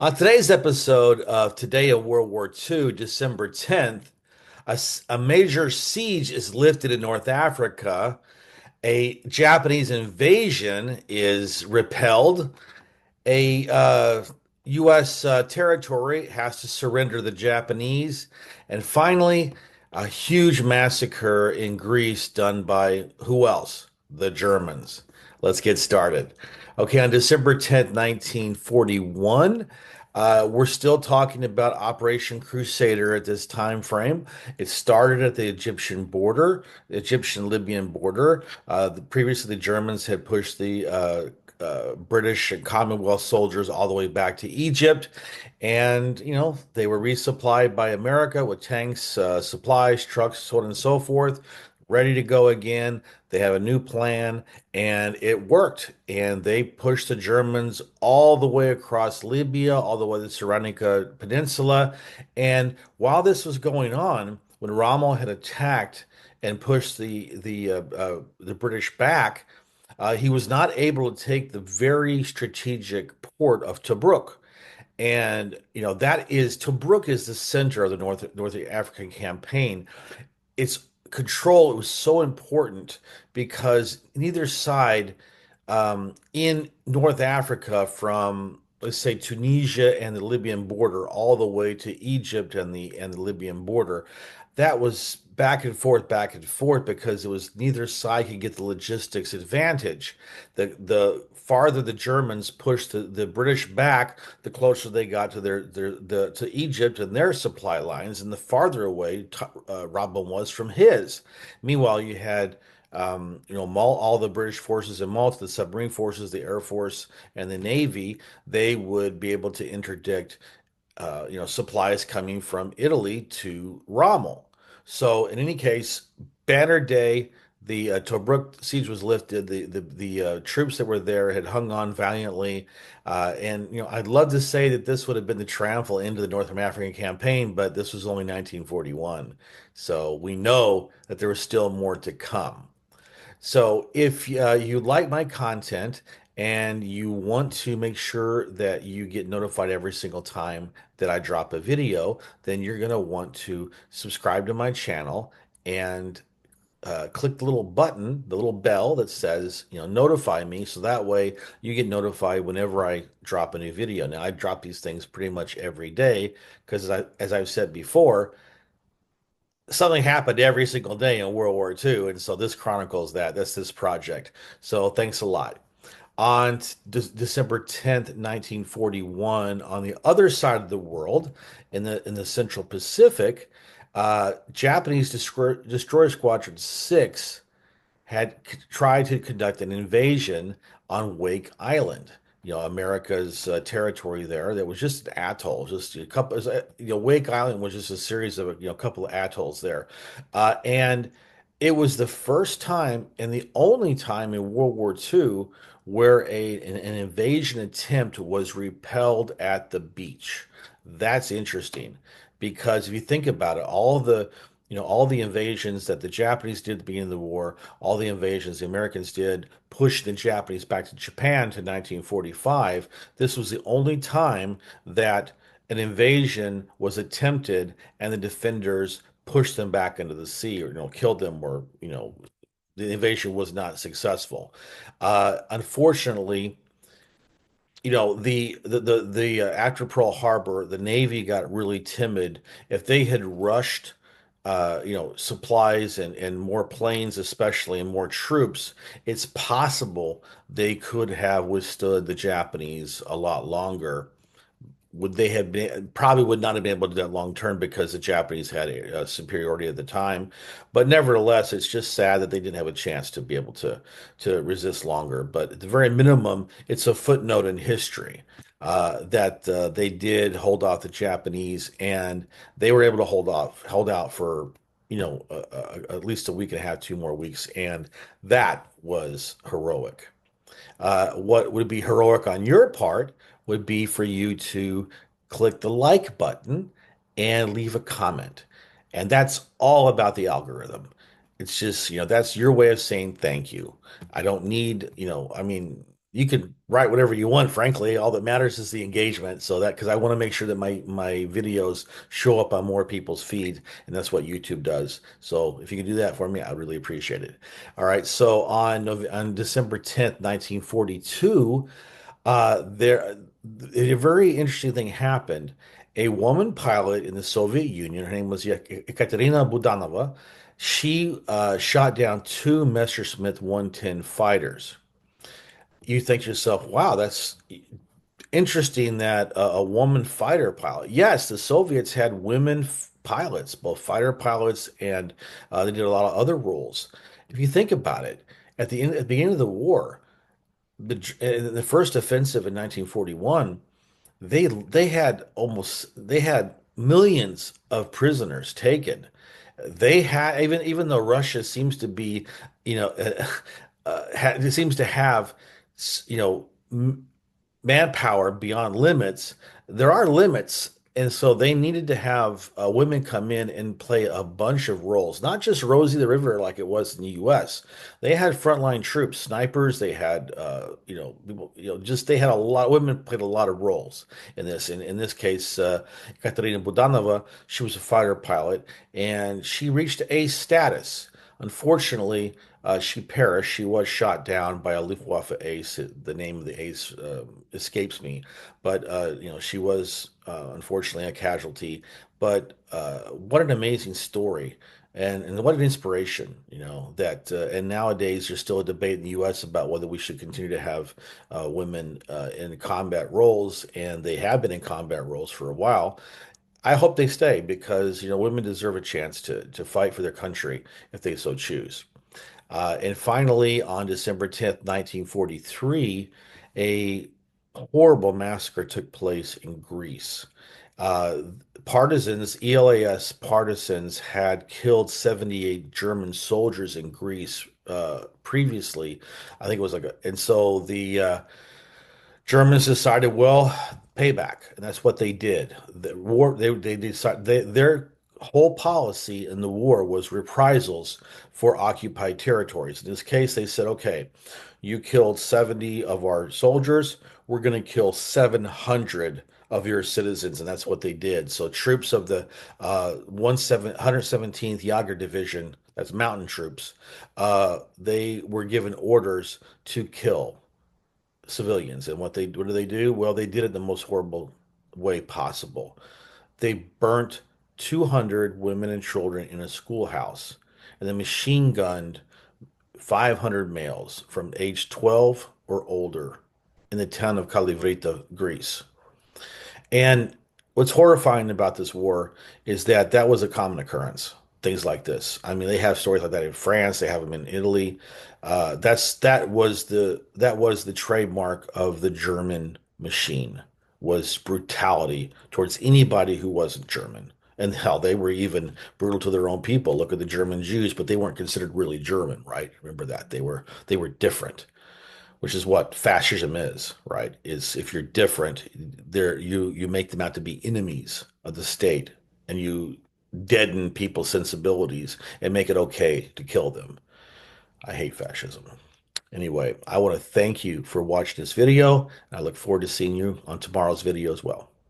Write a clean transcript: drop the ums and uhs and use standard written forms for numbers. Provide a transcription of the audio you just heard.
On today's episode of Today of World War II, December 10th, a major siege is lifted in North Africa. A Japanese invasion is repelled. A U.S. Territory has to surrender the Japanese. And finally, a huge massacre in Greece done by who else? The Germans. Let's get started. Okay, on December 10th, 1941, we're still talking about Operation Crusader at this time frame. It started at the Egyptian border, the Egyptian-Libyan border. Previously, the Germans had pushed the British and Commonwealth soldiers all the way back to Egypt. And, they were resupplied by America with tanks, supplies, trucks, so on and so forth, ready to go again. They have a new plan, and it worked. And they pushed the Germans all the way across Libya, all the way to the Cyrenaica Peninsula. And while this was going on, when Rommel had attacked and pushed the British back, he was not able to take the very strategic port of Tobruk. And, Tobruk is the center of the North African campaign. Its control was so important because neither side in North Africa, from let's say Tunisia and the Libyan border all the way to Egypt and the Libyan border, that was back and forth because it was neither side could get the logistics advantage. The farther the Germans pushed the British back, the closer they got to to Egypt and their supply lines, and the farther away Robin was from his. Meanwhile, you had all the British forces in Malta, the submarine forces, the Air Force, and the Navy. They would be able to interdict supplies coming from Italy to Rommel. So in any case, banner day, the Tobruk siege was lifted. The troops that were there had hung on valiantly, and I'd love to say that this would have been the triumphal end of the North African campaign, but this was only 1941, so we know that there was still more to come. So if you like my content and you want to make sure that you get notified every single time that I drop a video, then you're going to want to subscribe to my channel and click the little button, the little bell that says, notify me. So that way you get notified whenever I drop a new video. Now, I drop these things pretty much every day because, as I've said before, something happened every single day in World War II, and so this chronicles that. That's this project. So thanks a lot. On December 10th, 1941, on the other side of the world, in the Central Pacific, Japanese Destroyer Squadron 6 had tried to conduct an invasion on Wake Island, America's territory there. That was just an atoll, just a couple. Wake Island was just a series of a couple of atolls there, and it was the first time and the only time in World War II where an invasion attempt was repelled at the beach. That's interesting because if you think about it, all the invasions that the Japanese did at the beginning of the war, all the invasions the Americans did, pushed the Japanese back to Japan to 1945. This was the only time that an invasion was attempted and the defenders pushed them back into the sea or, killed them or, the invasion was not successful. Unfortunately, after Pearl Harbor, the Navy got really timid. If they had rushed, supplies and more planes, especially, and more troops, it's possible they could have withstood the Japanese a lot longer. Would they have been probably would not have been able to do that long term because the Japanese had a superiority at the time. But nevertheless, it's just sad that they didn't have a chance to be able to resist longer. But at the very minimum, it's a footnote in history that they did hold off the Japanese, and they were able to hold out for at least a week and a half, 2 more weeks, and that was heroic. What would be heroic on your part would be for you to click the like button and leave a comment. And that's all about the algorithm. It's just, that's your way of saying thank you. I don't need, I mean, you can write whatever you want, frankly. All that matters is the engagement. So that because I want to make sure that my videos show up on more people's feed, and that's what YouTube does. So if you can do that for me, I'd really appreciate it. All right. So on December 10th, 1942, there a very interesting thing happened. A woman pilot in the Soviet Union, her name was Ekaterina Budanova. She shot down two Messerschmitt 110 fighters. You think to yourself, wow, that's interesting that a woman fighter pilot. Yes, the Soviets had women pilots, both fighter pilots, and they did a lot of other roles. If you think about it, at the beginning of the war, the first offensive in 1941, they had millions of prisoners taken. They had even though Russia seems to be, you know, it seems to have, you know, manpower beyond limits, there are limits. And so they needed to have women come in and play a bunch of roles, not just Rosie the Riveter like it was in the U.S. They had frontline troops, snipers. They had, people, just they had a lot. Women played a lot of roles in this. In this case, Katerina Budanova, she was a fighter pilot, and she reached ace status. Unfortunately, she perished. She was shot down by a Luftwaffe ace. The name of the ace escapes me, but she was unfortunately a casualty. But what an amazing story, and what an inspiration. That and nowadays there's still a debate in the U.S. about whether we should continue to have women in combat roles, and they have been in combat roles for a while. I hope they stay because women deserve a chance to fight for their country if they so choose. And finally, on December 10th, 1943, a horrible massacre took place in Greece. Uh, Partisans, ELAS partisans, had killed 78 German soldiers in Greece previously. I think it was and so the Germans decided, well, payback, and that's what they did. The war, they decided their whole policy in the war was reprisals for occupied territories. In this case, they said, okay, you killed 70 of our soldiers, we're going to kill 700 of your citizens, and that's what they did. So troops of the 117th Jager Division, that's mountain troops, they were given orders to kill civilians. And what do they do? Well, they did it the most horrible way possible. They burnt 200 women and children in a schoolhouse, and then machine gunned 500 males from age 12 or older in the town of Kalivrita, Greece. And what's horrifying about this war is that that was a common occurrence. Things like this. I mean, they have stories like that in France. They have them in Italy. That was the trademark of the German machine, was brutality towards anybody who wasn't German. And hell, they were even brutal to their own people. Look at the German Jews, but they weren't considered really German, right? Remember that they were different, which is what fascism is, right? Is if you're different, you make them out to be enemies of the state, and you deaden people's sensibilities and make it okay to kill them. I hate fascism. Anyway, I want to thank you for watching this video, and I look forward to seeing you on tomorrow's video as well.